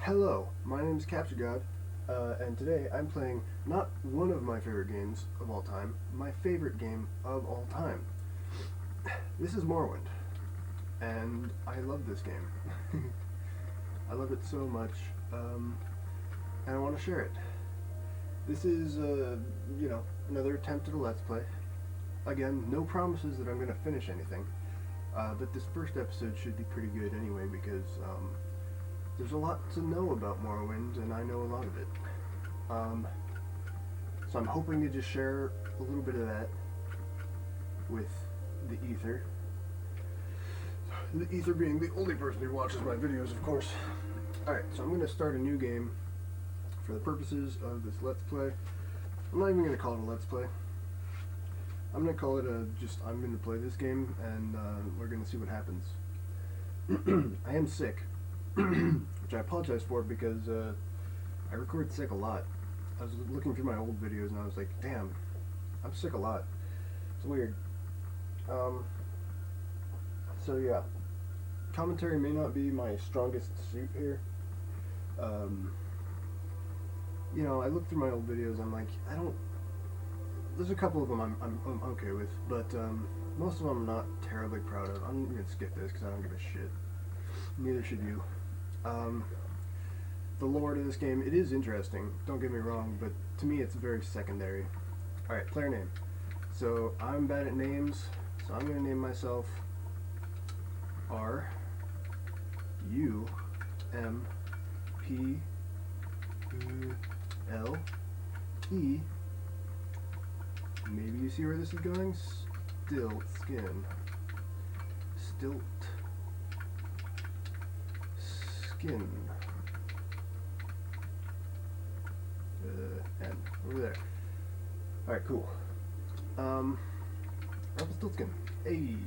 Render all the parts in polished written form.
Hello, my name is CaptureGod, and today I'm playing not one of my favorite games of all time, my favorite game of all time. This is Morrowind, and I love this game. I love it so much, and I want to share it. This is, another attempt at a Let's Play. Again, no promises that I'm going to finish anything, but this first episode should be pretty good anyway because, there's a lot to know about Morrowind, and I know a lot of it. So I'm hoping to just share a little bit of that with the Ether. The Ether being the only person who watches my videos, of course. Alright, so I'm going to start a new game for the purposes of this Let's Play. I'm not even going to call it a Let's Play. I'm going to call it I'm going to play this game, and we're going to see what happens. I am sick. Which I apologize for because I record sick a lot. I was looking through my old videos and I was like, damn, I'm sick a lot. It's weird. So yeah, commentary may not be my strongest suit here. I look through my old videos, I'm like, there's a couple of them I'm okay with, but most of them I'm not terribly proud of. I'm going to skip this because I don't give a shit. Neither should you. The lore to this game, it is interesting, don't get me wrong, but to me it's very secondary. Alright, player name. So I'm bad at names, so I'm going to name myself R U M P E L E. Maybe you see where this is going? Skin. N over there. Alright, cool. Stiltskin. Hey!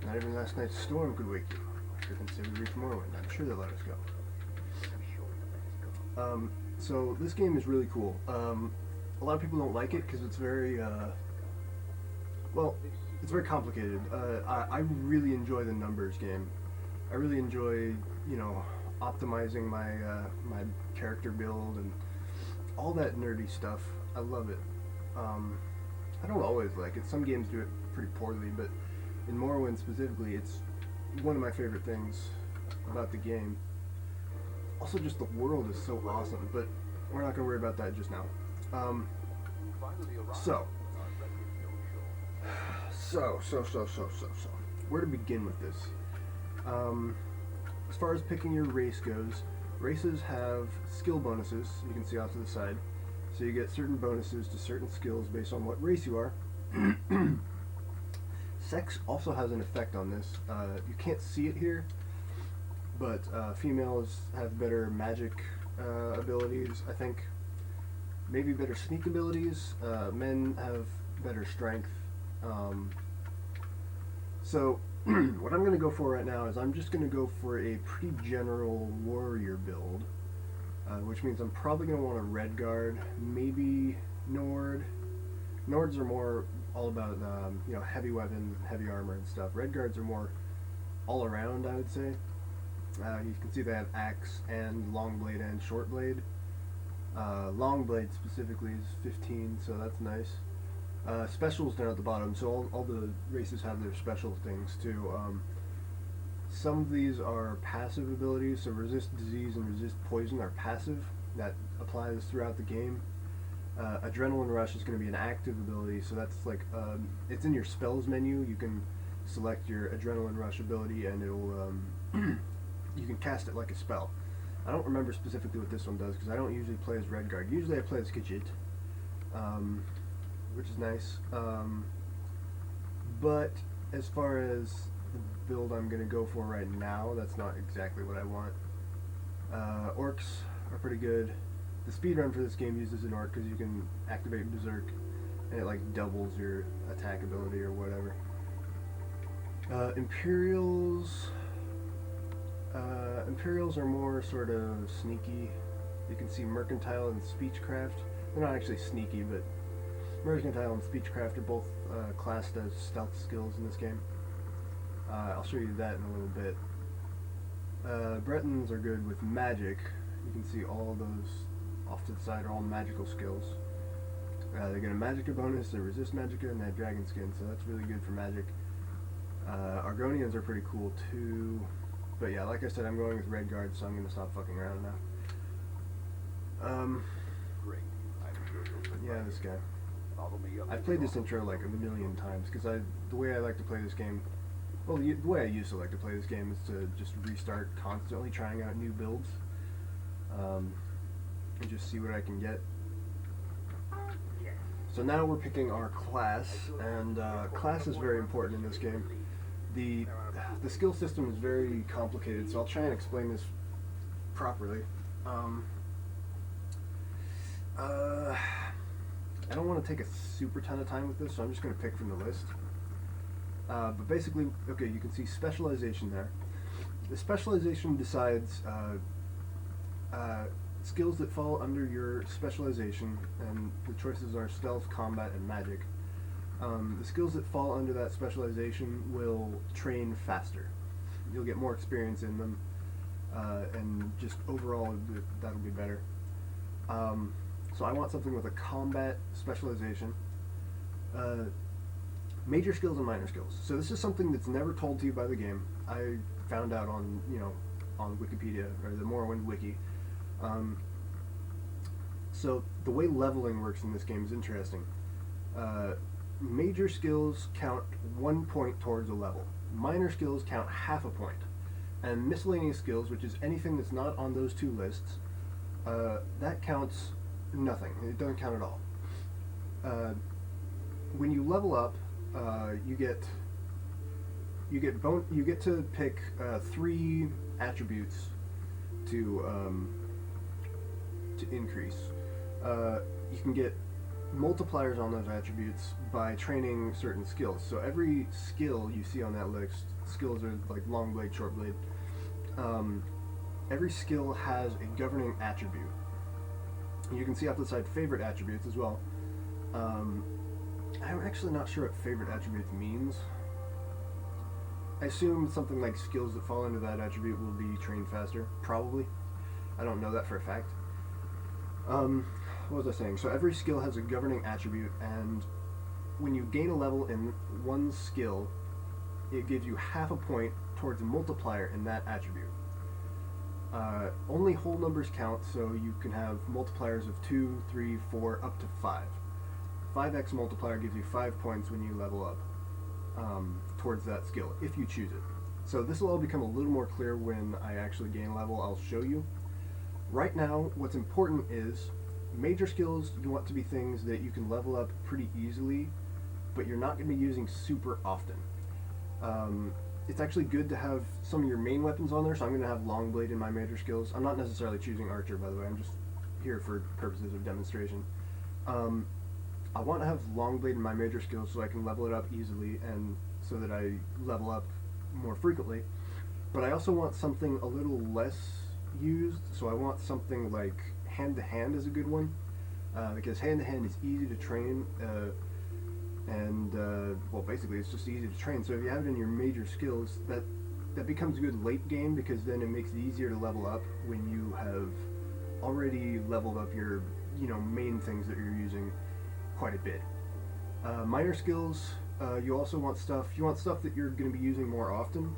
Not even last night's storm could wake you. I sure can say we reached Morrowind. I'm sure they'll let us go. So this game is really cool. A lot of people don't like it because it's very, it's very complicated. I really enjoy the numbers game. I really enjoy, optimizing my my character build and all that nerdy stuff. I love it. I don't always like it. Some games do it pretty poorly, but in Morrowind specifically, it's one of my favorite things about the game. Also, just the world is so awesome, but we're not going to worry about that just now. So, where to begin with this? As far as picking your race goes, races have skill bonuses, you can see off to the side. So you get certain bonuses to certain skills based on what race you are. Sex also has an effect on this. You can't see it here, but females have better magic abilities, I think. Maybe better sneak abilities. Men have better strength. So what I'm going to go for right now is I'm just going to go for a pretty general warrior build, which means I'm probably going to want a red guard, maybe Nord. Nords are more all about heavy weapons, heavy armor and stuff. Red guards are more all around, I would say. You can see they have axe and long blade and short blade. Long blade specifically is 15, so that's nice. Specials down at the bottom, so all the races have their special things too. Some of these are passive abilities, so resist disease and resist poison are passive. That applies throughout the game. Adrenaline rush is going to be an active ability, so that's like, it's in your spells menu. You can select your adrenaline rush ability and it'll, you can cast it like a spell. I don't remember specifically what this one does because I don't usually play as Redguard. Usually I play as Khajiit, which is nice. But as far as the build I'm going to go for right now, that's not exactly what I want. Orcs are pretty good. The speedrun for this game uses an orc because you can activate Berserk and it like doubles your attack ability or whatever. Imperials are more sort of sneaky. You can see Mercantile and Speechcraft. They're not actually sneaky, but Mercantile and Speechcraft are both classed as stealth skills in this game. I'll show you that in a little bit. Bretons are good with magic. You can see all of those off to the side are all magical skills. They get a magicka bonus, they resist magicka, and they have dragon skin, so that's really good for magic. Argonians are pretty cool too. But yeah, like I said, I'm going with red guards, so I'm going to stop fucking around now. Yeah, this guy. I've played this intro like a million times, because the way I like to play this game, well, the way I used to like to play this game is to just restart constantly, trying out new builds, and just see what I can get. So now we're picking our class, and class is very important in this game. The skill system is very complicated, so I'll try and explain this properly. I don't want to take a super ton of time with this, so I'm just going to pick from the list. But basically, okay, you can see specialization there. The specialization decides skills that fall under your specialization, and the choices are stealth, combat, and magic. The skills that fall under that specialization will train faster. You'll get more experience in them, and just overall that'll be better. So I want something with a combat specialization. Major skills and minor skills. So this is something that's never told to you by the game. I found out on on Wikipedia, or the Morrowind wiki. So the way leveling works in this game is interesting. Major skills count 1 point towards a level. Minor skills count half a point. And miscellaneous skills, which is anything that's not on those two lists, that counts nothing. It doesn't count at all. When you level up, you get to pick 3 attributes to increase. You can get multipliers on those attributes by training certain skills. So every skill you see on that list, skills are like long blade, short blade. Every skill has a governing attribute. You can see off the side favorite attributes as well. I'm actually not sure what favorite attributes means. I assume something like skills that fall under that attribute will be trained faster. Probably. I don't know that for a fact. What was I saying? So every skill has a governing attribute, and when you gain a level in one skill, it gives you half a point towards a multiplier in that attribute. Only whole numbers count, so you can have multipliers of 2, 3, 4, up to 5. 5x multiplier gives you 5 points when you level up towards that skill, if you choose it. So this will all become a little more clear when I actually gain a level. I'll show you. Right now, what's important is major skills you want to be things that you can level up pretty easily, but you're not going to be using super often. It's actually good to have some of your main weapons on there, so I'm going to have long blade in my major skills. I'm not necessarily choosing archer, by the way. I'm just here for purposes of demonstration. I want to have long blade in my major skills so I can level it up easily, and so that I level up more frequently. But I also want something a little less used, so I want something like hand-to-hand is a good one, because hand-to-hand is easy to train, well, basically it's just easy to train. So if you have it in your major skills, that becomes good late game, because then it makes it easier to level up when you have already leveled up your main things that you're using quite a bit. Minor skills, you also want stuff that you're going to be using more often,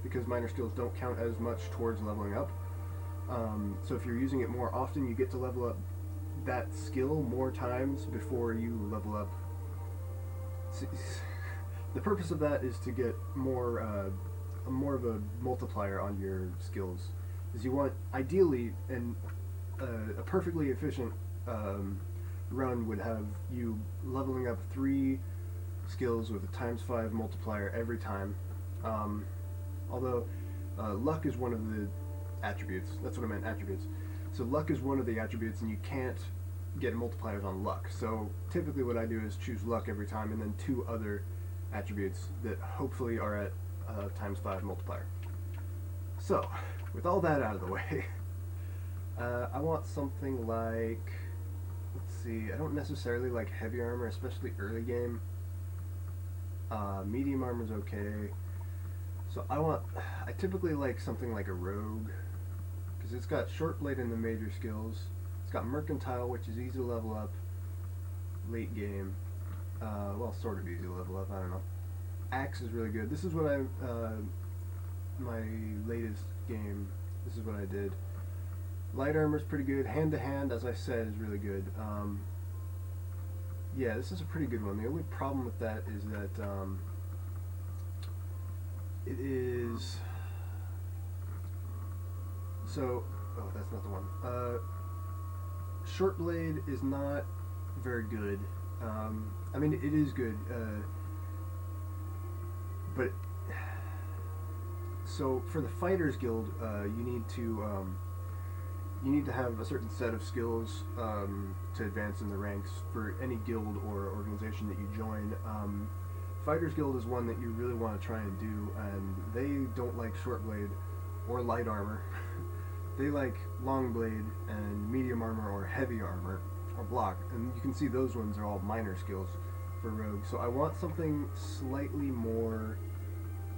because minor skills don't count as much towards leveling up. So if you're using it more often, you get to level up that skill more times before you level up. The purpose of that is to get more of a multiplier on your skills. Is you want, ideally, and a perfectly efficient run would have you leveling up 3 skills with a ×5 multiplier every time. Although luck is one of the attributes. That's what I meant, attributes. So luck is one of the attributes, and you can't get multipliers on luck. So typically what I do is choose luck every time, and then 2 other attributes that hopefully are at ×5 multiplier. So with all that out of the way, I want something like, let's see, I don't necessarily like heavy armor, especially early game. Medium armor is okay. So I typically like something like a rogue, because it's got short blade in the major skills. It's got mercantile, which is easy to level up late game. Well, sort of easy to level up. I don't know. Axe is really good. This is what my latest game. This is what I did. Light armor is pretty good. Hand to hand, as I said, is really good. Yeah, this is a pretty good one. The only problem with that is that it is so. Oh, that's not the one. Short blade is not very good. I mean, it is good, but so for the Fighters Guild, you need to have a certain set of skills to advance in the ranks for any guild or organization that you join. Fighters Guild is one that you really want to try and do, and they don't like short blade or light armor. They like long blade and medium armor or heavy armor or block, and you can see those ones are all minor skills for rogue. So I want something slightly more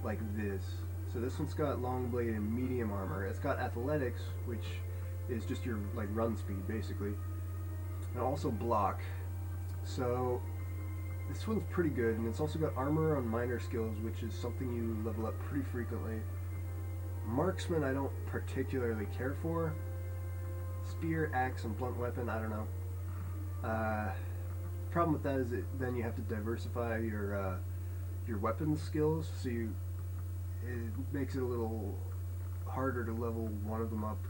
like this. So this one's got long blade and medium armor. It's got athletics, which is just your like run speed basically, and also block. So this one's pretty good, and it's also got armor on minor skills, which is something you level up pretty frequently. Marksman I don't particularly care for. Spear, axe, and blunt weapon, I don't know. Problem with that is then you have to diversify your weapons skills, so it makes it a little harder to level one of them up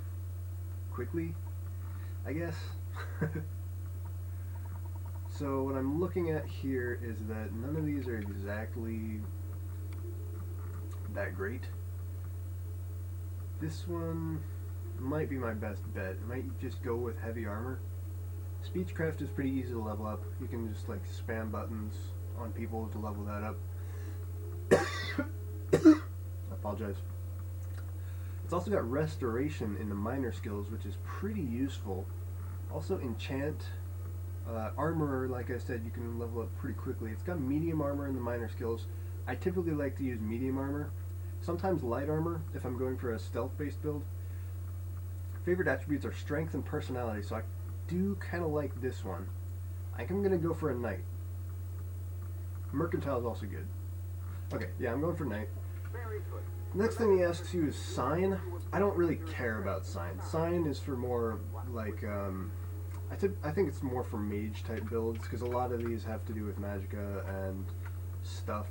quickly, I guess. So what I'm looking at here is that none of these are exactly that great. This one might be my best bet. I might just go with heavy armor. Speechcraft is pretty easy to level up. You can just like spam buttons on people to level that up. I apologize. It's also got restoration in the minor skills, which is pretty useful. Also enchant. Armor, like I said, you can level up pretty quickly. It's got medium armor in the minor skills. I typically like to use medium armor. Sometimes light armor if I'm going for a stealth-based build. Favorite attributes are strength and personality, so I do kind of like this one. I think I'm going to go for a knight. Mercantile is also good. Okay, yeah, I'm going for knight. Next thing he asks you is sign. I don't really care about sign. Sign is for more like I think it's more for mage type builds, because a lot of these have to do with magicka and stuff.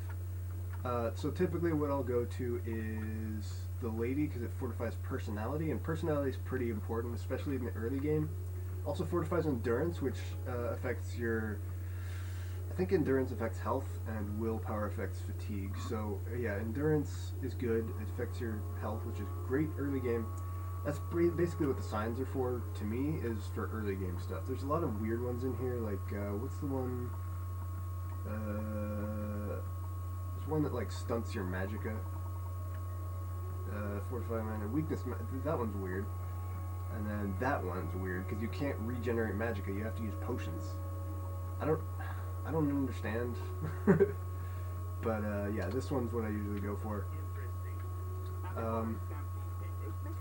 So typically what I'll go to is the lady, because it fortifies personality, and personality is pretty important, especially in the early game. Also fortifies endurance, which affects your... I think endurance affects health, and willpower affects fatigue. So yeah, endurance is good. It affects your health, which is great early game. That's basically what the signs are for, to me, is for early game stuff. There's a lot of weird ones in here, like, what's the one? There's one that, like, stunts your magicka. Fortify mana, weakness, that one's weird. And then that one's weird, because you can't regenerate magicka, you have to use potions. I don't understand. But, yeah, this one's what I usually go for.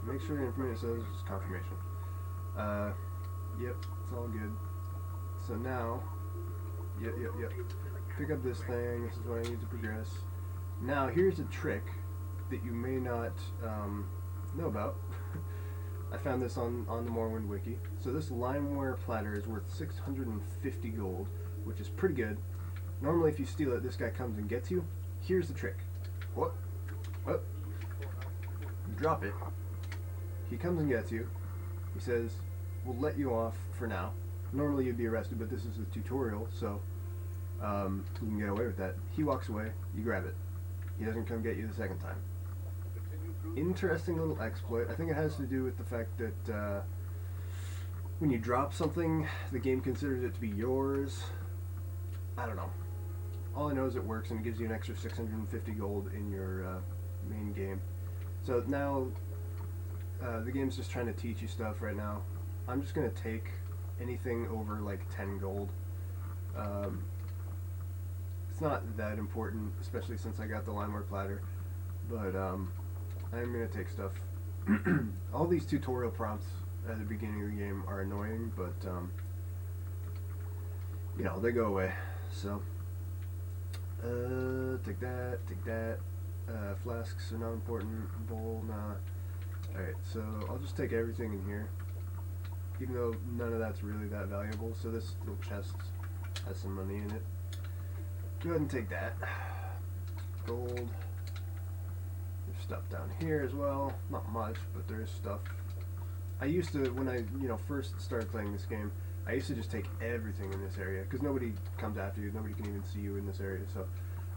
Make sure your information says it's confirmation. Yep, it's all good. So now, yep. Pick up this thing. This is what I need to progress. Now, here's a trick that you may not know about. I found this on the Morrowind wiki. So this limeware platter is worth 650 gold, which is pretty good. Normally, if you steal it, this guy comes and gets you. Here's the trick. What? Drop it. He comes and gets you. He says, we'll let you off for now. Normally you'd be arrested, but this is a tutorial, so you can get away with that. He walks away, you grab it. He doesn't come get you the second time. Interesting little exploit. I think it has to do with the fact that when you drop something, the game considers it to be yours. I don't know. All I know is it works, and it gives you an extra 650 gold in your main game. So now the game's just trying to teach you stuff right now. I'm just going to take anything over like 10 gold. It's not that important, especially since I got the limeware platter. but I'm gonna take stuff. All these tutorial prompts at the beginning of the game are annoying, but you know, they go away. So take that, take that. Flasks are not important. Bowl, nah. Alright, so I'll just take everything in here, even though none of that's really that valuable. So this little chest has some money in it. Go ahead and take that. Gold. There's stuff down here as well. Not much, but there is stuff. I used to, when I first started playing this game, I used to just take everything in this area, because nobody comes after you, nobody can even see you in this area, so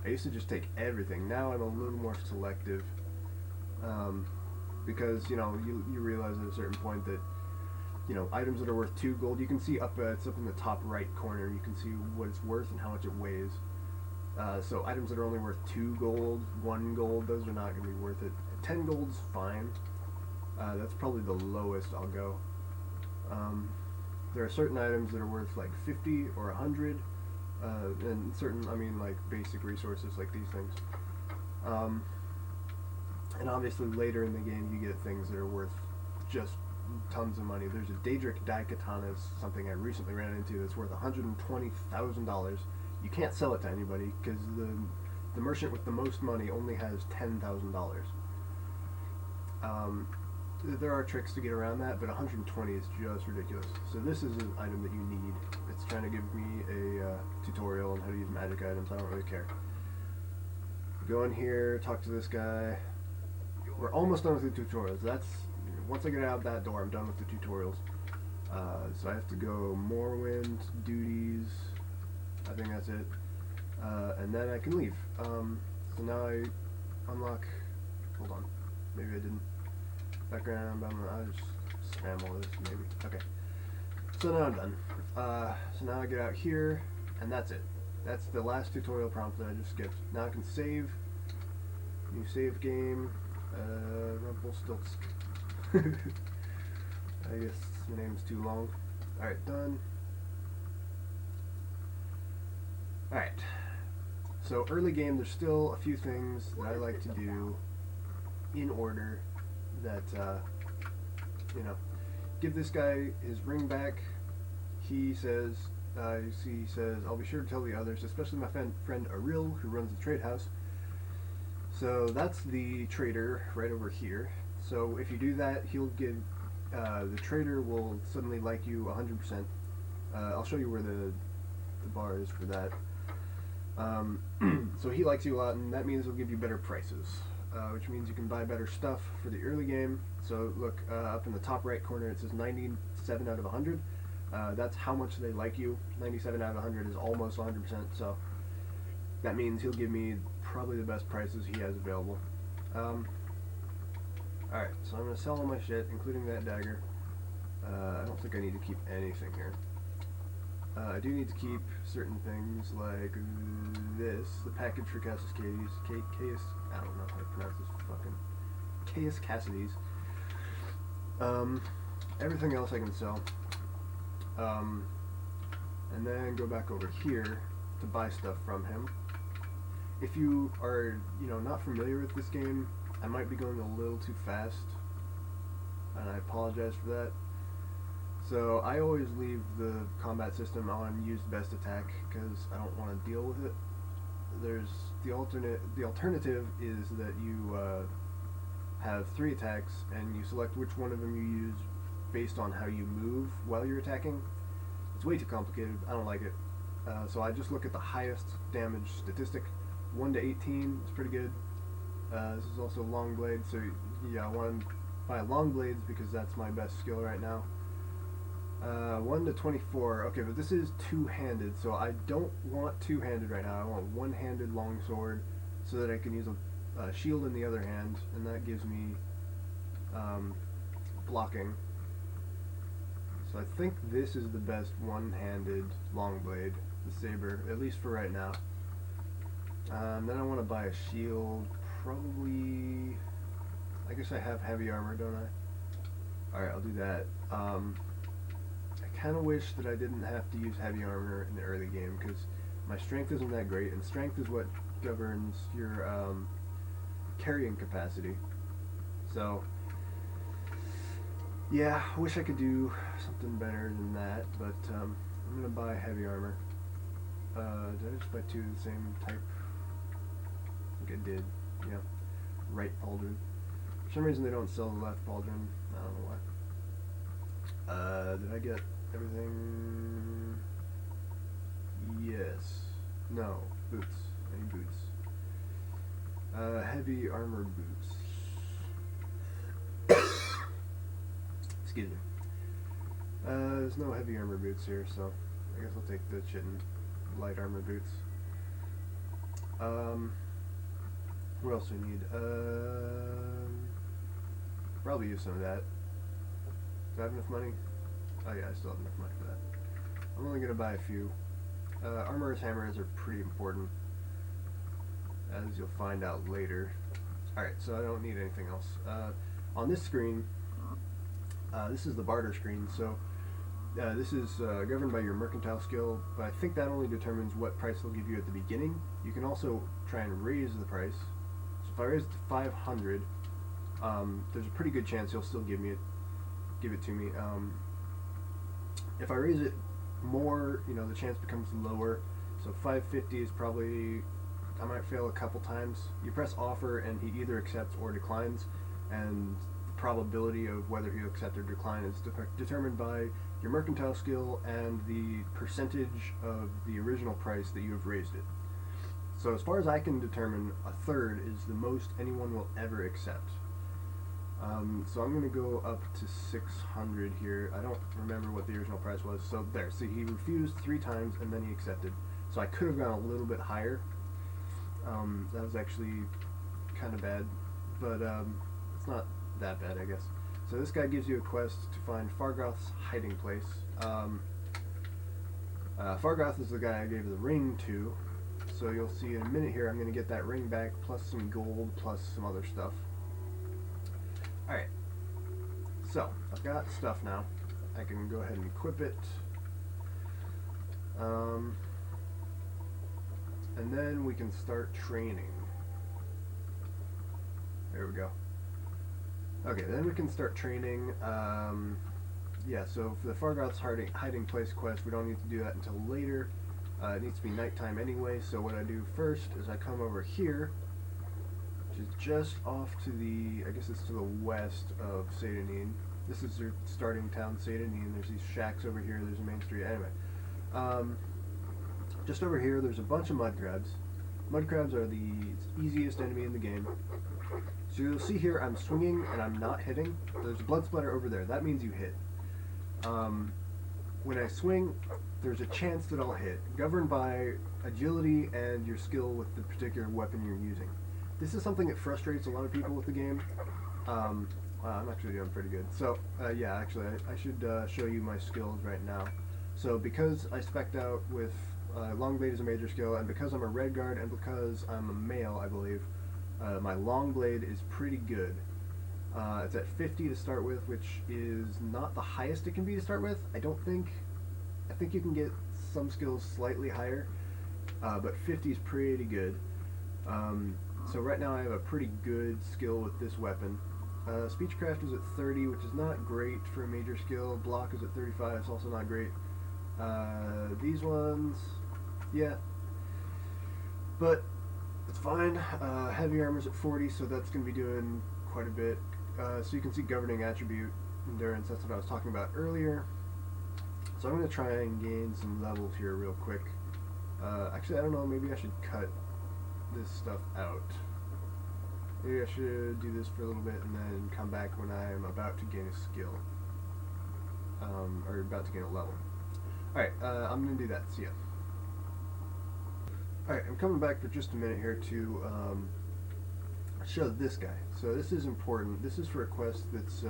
I used to just take everything. Now I'm a little more selective, because, you realize at a certain point that, items that are worth 2 gold, you can see it's up in the top right corner, you can see what it's worth and how much it weighs. So items that are only worth 2 gold, 1 gold, those are not going to be worth it. 10 gold's fine. That's probably the lowest I'll go. There are certain items that are worth like 50 or 100, and certain, like basic resources like these things. And obviously later in the game you get things that are worth just tons of money. There's a Daedric Daikatana, something I recently ran into, that's worth $120,000. You can't sell it to anybody because the merchant with the most money only has $10,000. There are tricks to get around that, but 120 is just ridiculous. So this is an item that you need. It's trying to give me a tutorial on how to use magic items. I don't really care. Go in here, talk to this guy. We're almost done with the tutorials. Once I get out that door, I'm done with the tutorials. So I have to go Morrowind, duties, I think that's it. And then I can leave. So now I unlock, hold on, maybe I didn't. Background, I'll just spam all this, maybe. Okay. So now I'm done. So now I get out here, and that's it. That's the last tutorial prompt that I just skipped. Now I can save. New save game. Rumpelstiltskin. I guess the name's too long. Alright, done. Alright. So early game, there's still a few things that I like to do in order that, give this guy his ring back. He says, I'll be sure to tell the others, especially my friend Aril, who runs the trade house. So that's the trader right over here. So if you do that, he'll give, the trader will suddenly like you 100%. I'll show you where the bar is for that. So he likes you a lot, and that means he'll give you better prices. Which means you can buy better stuff for the early game. So look, up in the top right corner it says 97 out of 100. That's how much they like you. 97 out of 100 is almost 100%, so that means he'll give me probably the best prices he has available. Alright, so I'm going to sell all my shit, including that dagger. I don't think I need to keep anything here. I do need to keep certain things like this, the package for Cassius Caius, I don't know how to pronounce this fucking, Caius Cassidy's. Everything else I can sell. And then go back over here to buy stuff from him. If you are, not familiar with this game, I might be going a little too fast, and I apologize for that. So I always leave the combat system on use best attack because I don't want to deal with it. There's the alternative is that you have 3 attacks and you select which one of them you use based on how you move while you're attacking. It's way too complicated. I don't like it. So I just look at the highest damage statistic. 1 to 18 is pretty good. This is also long blade, so yeah, I want to buy long blades because that's my best skill right now. 1 to 24. Okay, but this is two-handed, so I don't want two-handed right now. I want one-handed longsword so that I can use a shield in the other hand, and that gives me blocking. So I think this is the best one-handed long blade, the saber, at least for right now. Then I want to buy a shield, probably. I guess I have heavy armor, don't I? Alright, I'll do that. I kind of wish that I didn't have to use heavy armor in the early game, because my strength isn't that great, and strength is what governs your carrying capacity. So, yeah, I wish I could do something better than that, but I'm gonna buy heavy armor. Did I just buy two of the same type? I think I did. Yeah. Right pauldron. For some reason they don't sell the left pauldron. I don't know why. Did I get everything? Yes. No. Boots. I need boots. Heavy armor boots. Excuse me. There's no heavy armor boots here, so I guess I'll take the chitin light armor boots. What else do we need? Probably use some of that. Do I have enough money? Oh yeah, I still have enough money for that. I'm only gonna buy a few. Armorer's hammers are pretty important, as you'll find out later. Alright, so I don't need anything else. On this screen, this is the barter screen, so this is governed by your mercantile skill, but I think that only determines what price they'll give you at the beginning. You can also try and raise the price. So if I raise it to 500, there's a pretty good chance he'll still give it to me. If I raise it more, you know, the chance becomes lower. So 550 is probably, I might fail a couple times. You press offer and he either accepts or declines, and the probability of whether he'll accept or decline is determined by your mercantile skill and the percentage of the original price that you have raised it. So as far as I can determine, a third is the most anyone will ever accept. So I'm going to go up to 600 here. I don't remember what the original price was. So there, see, he refused 3 times and then he accepted. So I could have gone a little bit higher. That was actually kind of bad, but it's not that bad, I guess. So this guy gives you a quest to find Fargoth's hiding place. Fargoth is the guy I gave the ring to, so you'll see in a minute here I'm going to get that ring back, plus some gold, plus some other stuff. Alright, so I've got stuff now. I can go ahead and equip it. And then we can start training. There we go. Okay, then we can start training. Yeah, so for the Fargoth's hiding place quest, we don't need to do that until later. It needs to be nighttime anyway, so what I do first is I come over here, which is just off to the, I guess it's to the west of Seydanine. This is your starting town, Seydanine. There's these shacks over here, there's a main street. Anyway, just over here there's a bunch of mud crabs. Mud crabs are the easiest enemy in the game. So you'll see here I'm swinging and I'm not hitting. There's a blood splatter over there. That means you hit. When I swing, there's a chance that I'll hit, governed by agility and your skill with the particular weapon you're using. This is something that frustrates a lot of people with the game. I'm actually doing pretty good. So, yeah, actually, I should show you my skills right now. So, because I spec'd out with long blade is a major skill, and because I'm a red guard, and because I'm a male, I believe, my long blade is pretty good. It's at 50 to start with, which is not the highest it can be to start with, I don't think. I think you can get some skills slightly higher, but 50 is pretty good. So right now I have a pretty good skill with this weapon. Speechcraft is at 30, which is not great for a major skill. Block is at 35, it's also not great. These ones, yeah, but it's fine. Heavy armor's at 40, so that's going to be doing quite a bit. So you can see governing attribute, endurance, that's what I was talking about earlier. So I'm going to try and gain some levels here real quick. Actually, I don't know, maybe I should cut this stuff out. Maybe I should do this for a little bit and then come back when I'm about to gain a skill. Or about to gain a level. Alright, I'm going to do that. See ya. Alright, I'm coming back for just a minute here to show this guy. So this is important. This is for a quest that's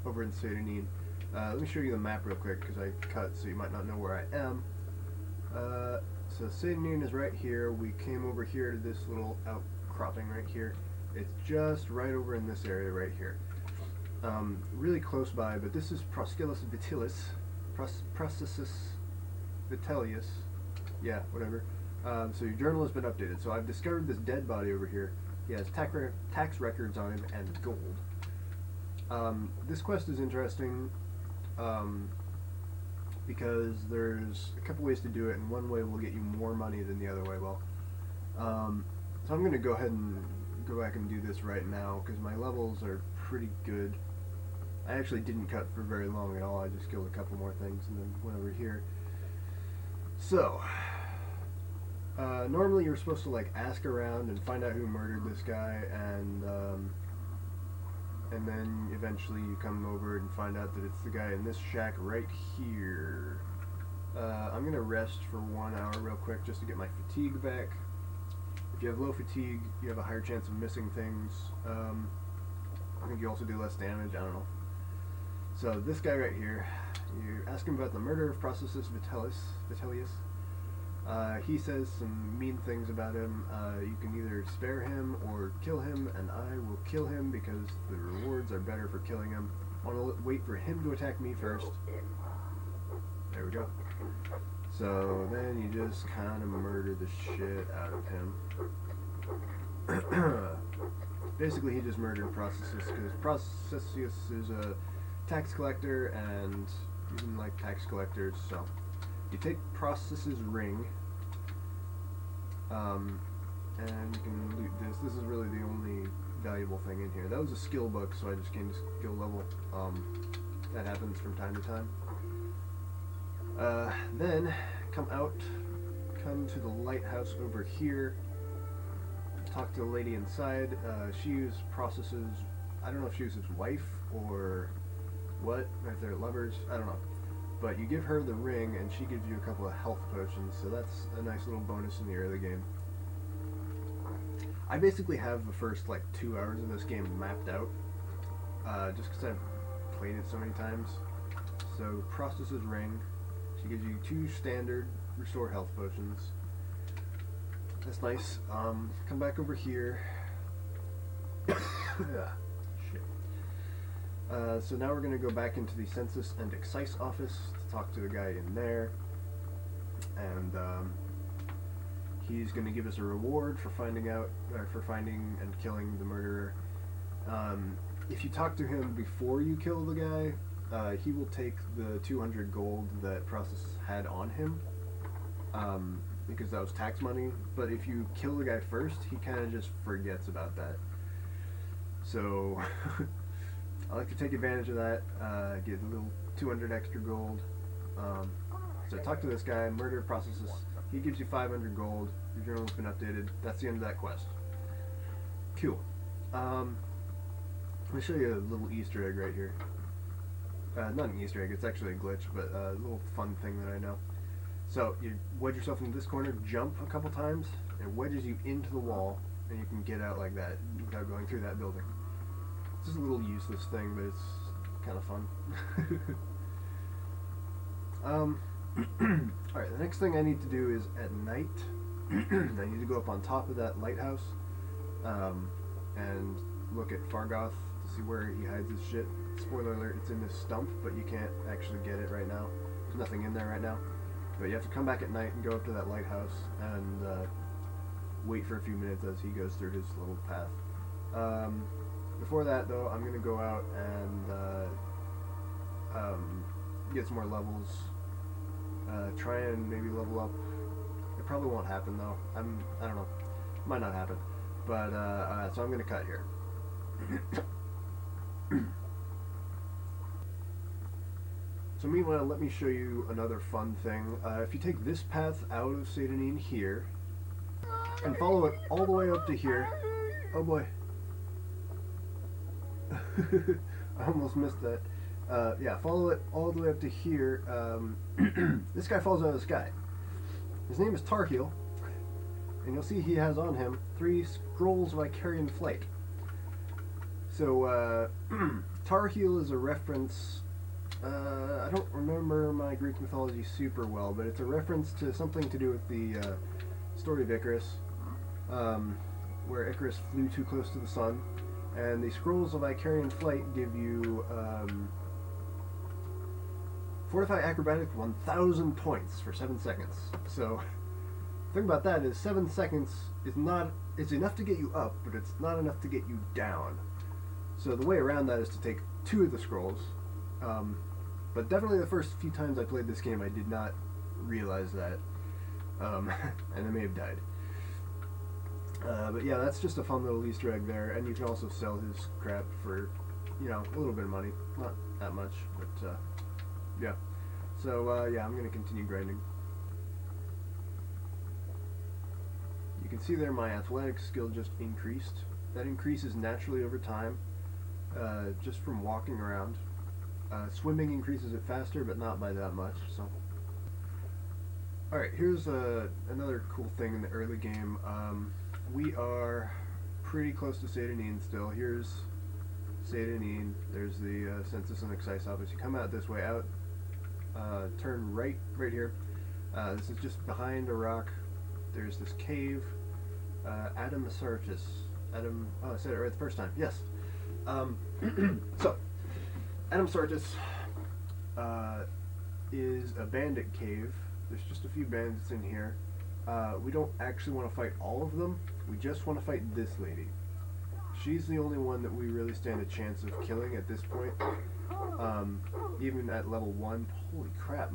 over in Seydanine. Let me show you the map real quick because I cut so you might not know where I am. So Seydanine is right here. We came over here to this little outcropping right here. It's just right over in this area right here. Really close by, but this is Proscelus Vitellius. Processus Vitellius. Yeah, whatever. So your journal has been updated. So I've discovered this dead body over here. He has tax records on him and gold. This quest is interesting because there's a couple ways to do it, and one way will get you more money than the other way will. So I'm going to go ahead and go back and do this right now because my levels are pretty good. I actually didn't cut for very long at all. I just killed a couple more things and then went over here. So, normally you're supposed to like ask around and find out who murdered this guy, and then eventually you come over and find out that it's the guy in this shack right here. I'm gonna rest for 1 hour real quick just to get my fatigue back. If you have low fatigue, you have a higher chance of missing things. I think you also do less damage, I don't know. So this guy right here, you ask him about the murder of Processus Vitellius. He says some mean things about him. You can either spare him or kill him, and I will kill him because the rewards are better for killing him. I want to wait for him to attack me first. There we go. So then you just kind of murder the shit out of him. Basically, he just murdered Processus because Processus is a tax collector, and he didn't like tax collectors, so you take Processus's ring, and you can loot this. This is really the only valuable thing in here. That was a skill book, so I just gained a skill level. That happens from time to time. Then come to the lighthouse over here. Talk to the lady inside. She is Processus's, I don't know if she was his wife or what, if they're lovers, I don't know. But you give her the ring and she gives you a couple of health potions, so that's a nice little bonus in the early game. I basically have the first like 2 hours of this game mapped out, just because I've played it so many times. So Processus's ring, she gives you 2 standard restore health potions. That's nice. Come back over here. Shit. So now we're going to go back into the Census and Excise office to talk to the guy in there. And he's going to give us a reward for finding and killing the murderer. If you talk to him before you kill the guy, he will take the 200 gold that Processus had on him. Because that was tax money, but if you kill the guy first, he kind of just forgets about that. So, I like to take advantage of that, get a little 200 extra gold. So talk to this guy, murder Processus. He gives you 500 gold, your journal's been updated. That's the end of that quest. Cool. Let me show you a little Easter egg right here. Not an Easter egg, it's actually a glitch, but a little fun thing that I know. So you wedge yourself into this corner, jump a couple times, and it wedges you into the wall, and you can get out like that without going through that building. It's just a little useless thing, but it's kind of fun. Alright, the next thing I need to do is at night, I need to go up on top of that lighthouse and look at Fargoth to see where he hides his shit. Spoiler alert, it's in this stump, but you can't actually get it right now. There's nothing in there right now. But you have to come back at night and go up to that lighthouse and wait for a few minutes as he goes through his little path. Before that, though, I'm going to go out and get some more levels. Try and maybe level up. It probably won't happen, though. I don't know. It might not happen. But, so I'm going to cut here. So meanwhile, let me show you another fun thing. If you take this path out of Satanine here, and follow it all the way up to here, oh boy, I almost missed that. Yeah, follow it all the way up to here. This guy falls out of the sky. His name is Tarheel, and you'll see he has on him 3 scrolls of Icarian flight. So, Tarheel is a reference. I don't remember my Greek mythology super well, but it's a reference to something to do with the story of Icarus, where Icarus flew too close to the sun, and the scrolls of Icarian flight give you Fortify Acrobatic 1,000 points for 7 seconds. So The thing about that is 7 seconds is not it's enough to get you up, but it's not enough to get you down. So the way around that is to take 2 of the scrolls. But definitely the first few times I played this game, I did not realize that, and I may have died. But yeah, that's just a fun little Easter egg there, and you can also sell his crap for, you know, a little bit of money. Not that much, but yeah. So yeah, I'm going to continue grinding. You can see there my athletics skill just increased. That increases naturally over time, just from walking around. Swimming increases it faster, but not by that much. So, all right, here's another cool thing in the early game. We are pretty close to Satanin still. Here's Satanin. There's the Census and Excise office. You come out this way, out, turn right here. This is just behind a rock. There's this cave. Adam Sartis. Adam. Oh, I said it right the first time. Yes. So, Adam Sartis is a bandit cave. There's just a few bandits in here. We don't actually want to fight all of them. We just want to fight this lady. She's the only one that we really stand a chance of killing at this point. Even at level 1. Holy crap,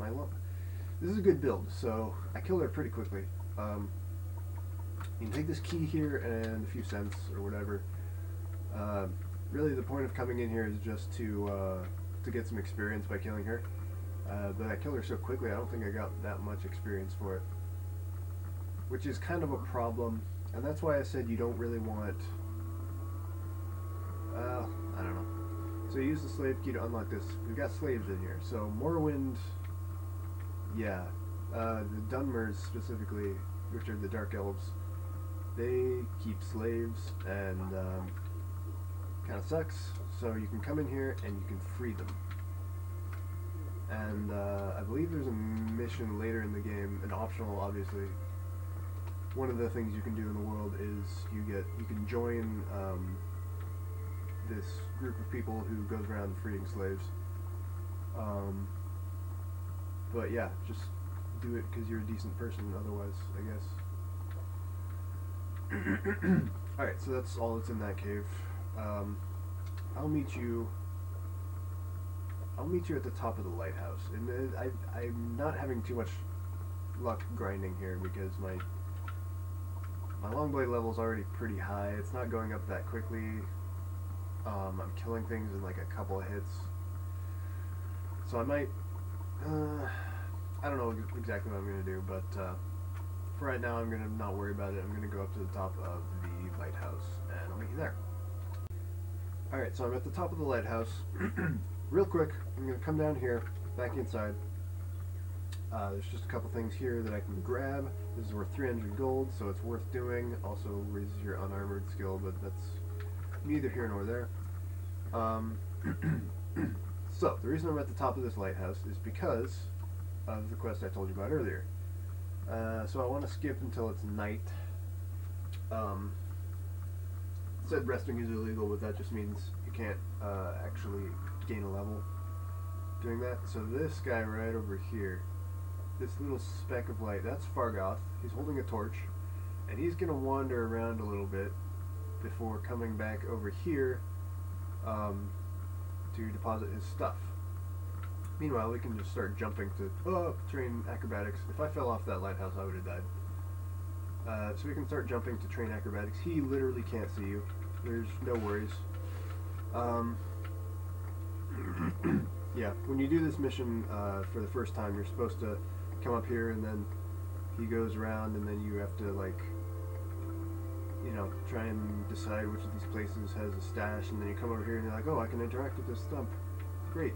this is a good build, so I killed her pretty quickly. You can take this key here and a few cents or whatever. Really the point of coming in here is just to get some experience by killing her. But I killed her so quickly I don't think I got that much experience for it. Which is kind of a problem, and that's why I said you don't really want... I don't know. So you use the slave key to unlock this. We've got slaves in here. So Morrowind, yeah. The Dunmers specifically, which are the Dark Elves, they keep slaves, and kind of sucks. So you can come in here and you can free them. And I believe there's a mission later in the game, an optional, obviously. One of the things you can do in the world is you can join this group of people who goes around freeing slaves. But yeah, just do it because you're a decent person. Otherwise, I guess. All right, so that's all that's in that cave. I'll meet you at the top of the lighthouse. And I'm not having too much luck grinding here because my longblade level is already pretty high. It's not going up that quickly. I'm killing things in like a couple of hits. So I might... I don't know exactly what I'm going to do, but for right now I'm going to not worry about it. I'm going to go up to the top of the lighthouse, and I'll meet you there. Alright, so I'm at the top of the lighthouse. Real quick, I'm going to come down here, back inside. There's just a couple things here that I can grab. This is worth 300 gold, so it's worth doing. Also raises your unarmored skill, but that's neither here nor there. So, the reason I'm at the top of this lighthouse is because of the quest I told you about earlier. So I want to skip until it's night. Said resting is illegal, but that just means you can't actually gain a level doing that. So this guy right over here, this little speck of light, that's Fargoth. He's holding a torch, and he's going to wander around a little bit before coming back over here to deposit his stuff. Meanwhile, we can just start jumping to train acrobatics. If I fell off that lighthouse, I would have died. So we can start jumping to train acrobatics. He literally can't see you. There's no worries. Yeah, when you do this mission for the first time, you're supposed to come up here, and then he goes around, and then you have to, like, you know, try and decide which of these places has a stash, and then you come over here and you're like, oh, I can interact with this stump. Great.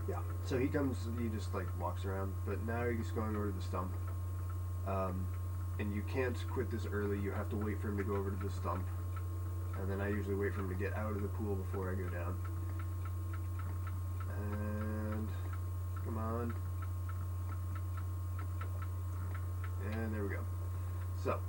Yeah, so he just like walks around, but now he's going over to the stump. And you can't quit this early, you have to wait for him to go over to the stump. And then I usually wait for him to get out of the pool before I go down. And come on. And there we go. So,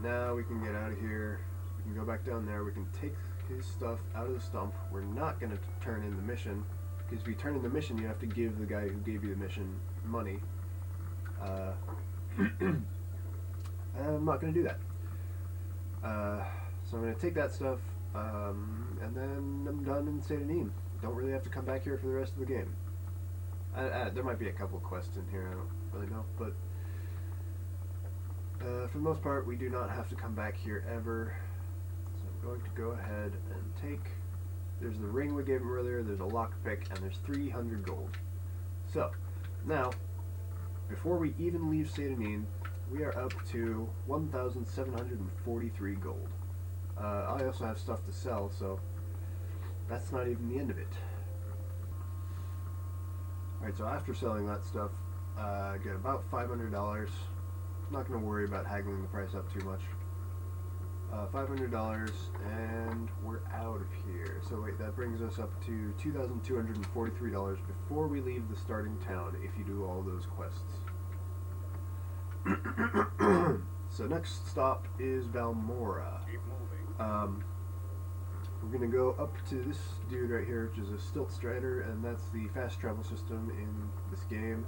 now we can get out of here. We can go back down there. We can take his stuff out of the stump. We're not going to turn in the mission, because if you turn in the mission, you have to give the guy who gave you the mission money. I'm not going to do that. So I'm going to take that stuff, and then I'm done in St. Anin. Don't really have to come back here for the rest of the game. There might be a couple quests in here, I don't really know, but for the most part, we do not have to come back here ever. So I'm going to go ahead and take... There's the ring we gave him earlier, there's a lockpick, and there's 300 gold. So, now, before we even leave St. Anin, we are up to 1,743 gold. I also have stuff to sell, so that's not even the end of it. Alright, so after selling that stuff, I get about $500. Not going to worry about haggling the price up too much. $500, and we're out of here. So wait, that brings us up to $2,243 before we leave the starting town, if you do all those quests. So next stop is Balmora. Keep moving. We're going to go up to this dude right here, which is a stilt strider, and that's the fast travel system in this game.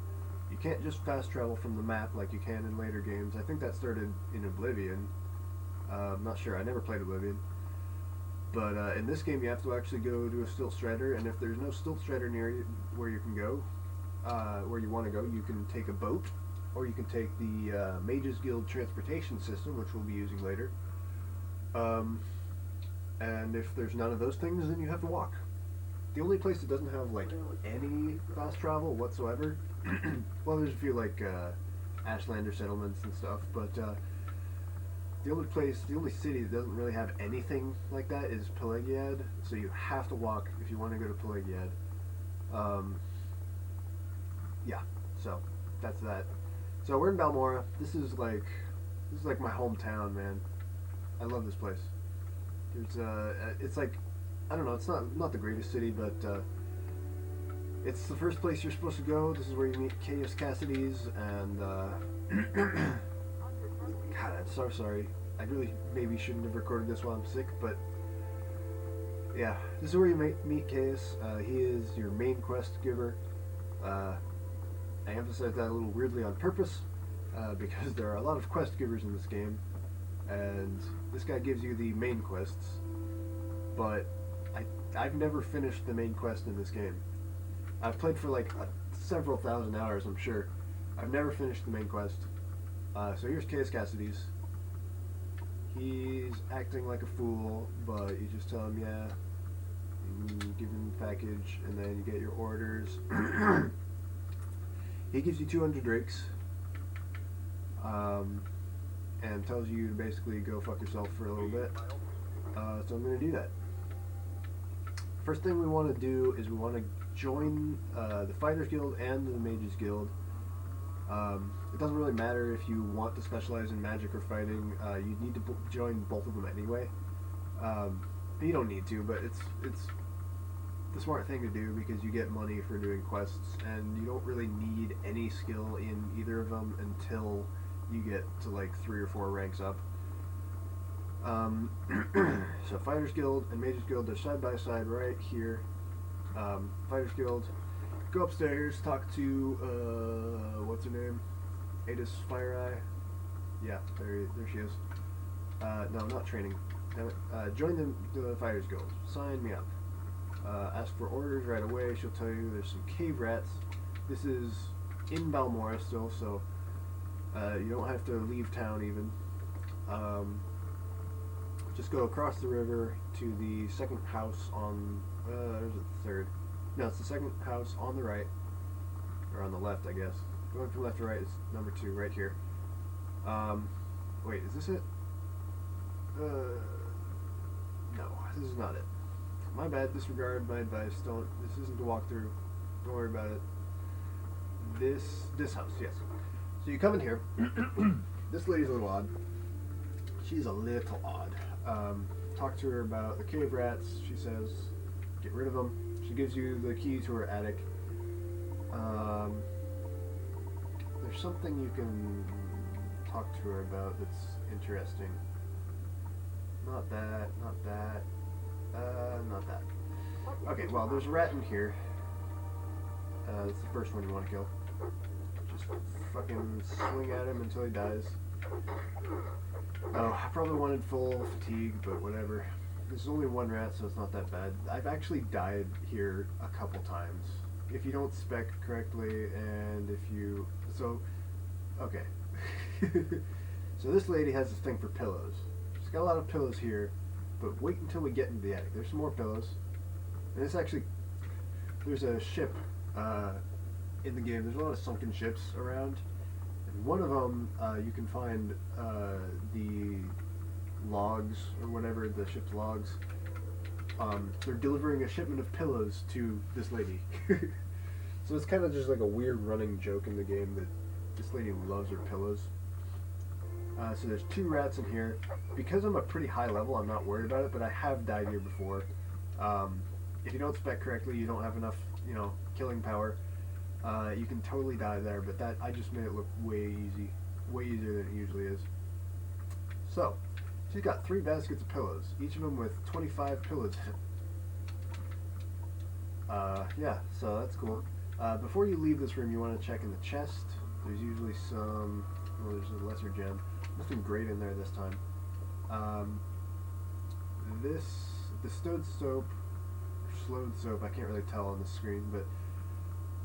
You can't just fast travel from the map like you can in later games. I think that started in Oblivion. I'm not sure, I never played Oblivion. But in this game you have to actually go to a stilt strider, and if there's no stilt strider near you where you can go, where you want to go, you can take a boat, or you can take the Mages Guild transportation system, which we'll be using later. And if there's none of those things, then you have to walk. The only place that doesn't have like any fast travel whatsoever, well, there's a few like Ashlander settlements and stuff, but the only city that doesn't really have anything like that is Pelagiad, so you have to walk if you want to go to Pelagiad. Yeah, so that's that. So we're in Balmora. This is like my hometown, man. I love this place. There's it's like, I don't know, it's not the greatest city, but it's the first place you're supposed to go. This is where you meet Caius Cassidy's, and God, I'm so sorry. I really maybe shouldn't have recorded this while I'm sick, but yeah, this is where you meet Caius. He is your main quest giver. I emphasize that a little weirdly on purpose, because there are a lot of quest givers in this game, and this guy gives you the main quests, but I've never finished the main quest in this game. I've played for like several thousand hours, I'm sure. I've never finished the main quest. So here's Caius Cassidy's. He's acting like a fool, but you just tell him, yeah, you give him the package, and then you get your orders. He gives you 200 drakes, and tells you to basically go fuck yourself for a little bit. So I'm going to do that. First thing we want to do is we want to join the Fighters Guild and the Mages Guild. It doesn't really matter if you want to specialize in magic or fighting. You need to join both of them anyway. You don't need to, but it's the smart thing to do because you get money for doing quests, and you don't really need any skill in either of them until you get to like 3 or 4 ranks up. So Fighters Guild and Mages Guild are side by side right here. Fighters Guild, go upstairs, talk to what's her name? Adis Fireeye. Yeah, there she is. No, not training. Damn it. Join the Fighters Guild. Sign me up. Ask for orders right away. She'll tell you there's some cave rats. This is in Balmora still, so you don't have to leave town even. Just go across the river to the second house on, there's the third. No, it's the second house on the right, or on the left, I guess. Going from left to right is number 2, right here. Wait, is this it? No, this is not it. My bad, disregard my advice. This isn't a walkthrough. Don't worry about it. This house, yes. So you come in here. This lady's a little odd. She's a little odd. Talk to her about the cave rats. She says, get rid of them. She gives you the key to her attic. There's something you can talk to her about that's interesting. Not that, not that, not that. Okay, well, there's a rat in here. That's the first one you want to kill. Just fucking swing at him until he dies. Oh, I probably wanted full fatigue, but whatever. There's only one rat, so it's not that bad. I've actually died here a couple times. If you don't spec correctly, and if you... So, okay. So this lady has this thing for pillows. She's got a lot of pillows here, but wait until we get into the attic. There's some more pillows. And it's actually... There's a ship in the game. There's a lot of sunken ships around. And one of them, you can find the logs, or whatever, the ship's logs. They're delivering a shipment of pillows to this lady. So it's kind of just like a weird running joke in the game that this lady loves her pillows. So there's 2 rats in here. Because I'm a pretty high level, I'm not worried about it, but I have died here before. If you don't spec correctly, you don't have enough, killing power, you can totally die there, but that, I just made it look way easier than it usually is. So, she's got 3 baskets of pillows, each of them with 25 pillows in it. Yeah, so that's cool. Before you leave this room, you want to check in the chest. There's usually some, well, there's a lesser gem. Nothing great in there this time. The stowed soap, slowed soap, I can't really tell on the screen, but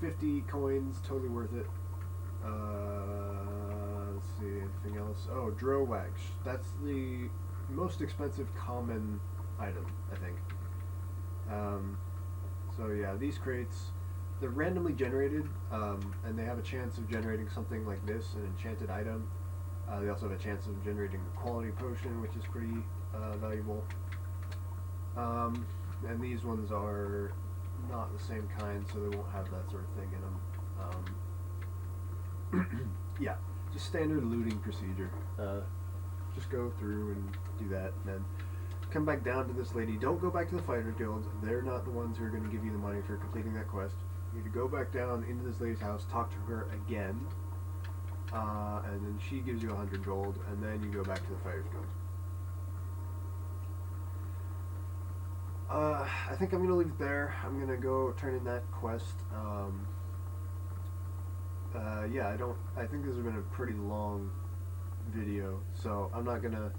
50 coins, totally worth it. Let's see, anything else? Oh, Dro Wax. That's the most expensive common item, I think. So yeah, these crates, they're randomly generated, and they have a chance of generating something like this, an enchanted item. They also have a chance of generating a quality potion, which is pretty valuable. And these ones are not the same kind, so they won't have that sort of thing in them. Yeah, just standard looting procedure. Just go through and do that, and then come back down to this lady. Don't go back to the Fighter Guild. They're not the ones who are going to give you the money for completing that quest. You need to go back down into this lady's house, talk to her again, and then she gives you 100 gold, and then you go back to the Fighter Guild. I think I'm going to leave it there. I'm going to go turn in that quest. Yeah, I think this has been a pretty long video, so I'm not gonna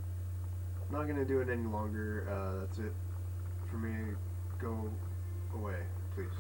do it any longer. That's it for me. Go away, please.